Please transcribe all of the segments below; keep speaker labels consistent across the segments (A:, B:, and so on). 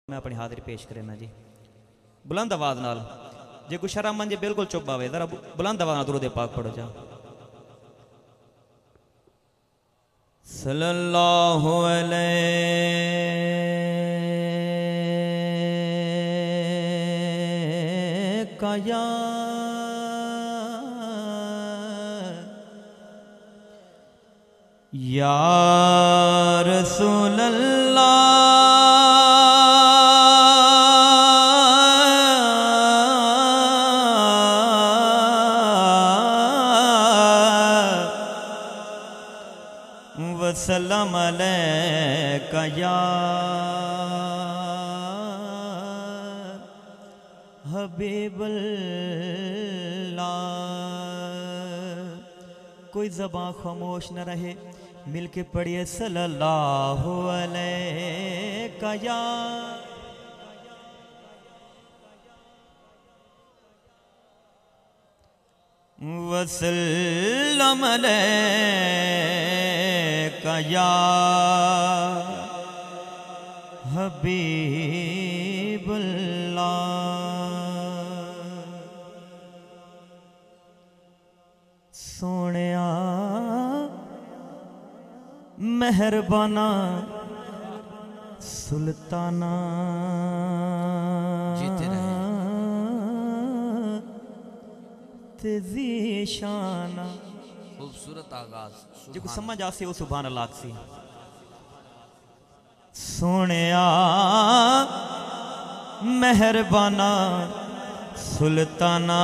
A: मैं अपनी हाजिरी पेश करना जी बुलंद आवाज नाल। जे कोई शर्म मन जे बिल्कुल चुप आवे जरा बुलंद आवाज नाल दुरूद पाक पढ़ो जा। सल्लल्लाहु अलैका या रसूलल्लाह वसल्लम अलैका या हबीबल्लाह। कोई ज़बान खामोश न रहे, मिलके पढ़िए सल्लल्लाहु अलैका या वसल्लम अलैका या हबीबल्लाह। सोनिया मेहरबाना सुल्ताना तेजीशाना।
B: खूबसूरत आगाज
A: जो कुछ समझ आसे वो सुभान अल्लाह सी। सोनिया मेहरबाना सुल्ताना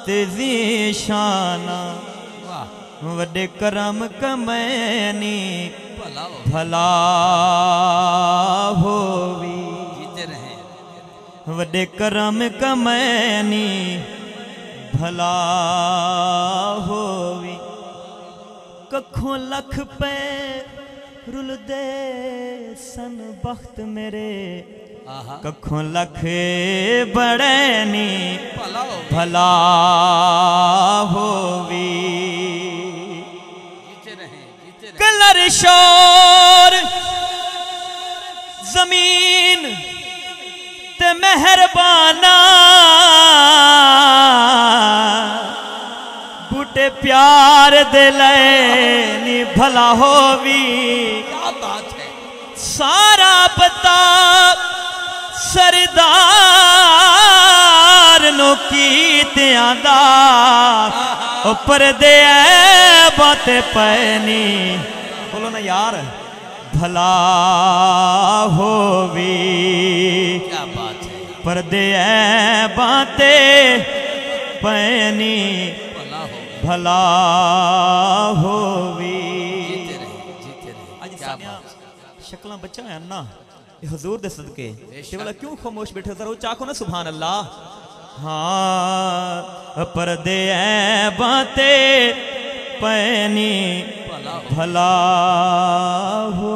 A: तेजीशाना। वड्डे करम कमैनी भला होवी। वड्डे करम कमैनी भला होवी। कखों लख पे रुलदे सन बख्त मेरे कखों लख बड़ैनी भला होवी। कलर शोर जमीन ते मेहरबाना बूटे प्यार दे नी भला होवी।
B: क्या बात है।
A: सारा पता सरदार नो कीतियां दा ऊपर दे बात पैनी। बोलो ना यार भला होवी।
B: क्या बात है।
A: पर्दे बाते पैनी भला होवी। शक्ल बच्चा है ना हुजूर दे सदके ते वाला क्यों खामोश बैठे जरा चाखो ना सुभान अल्लाह। हाँ पर्दे बाते पैनी भला हो।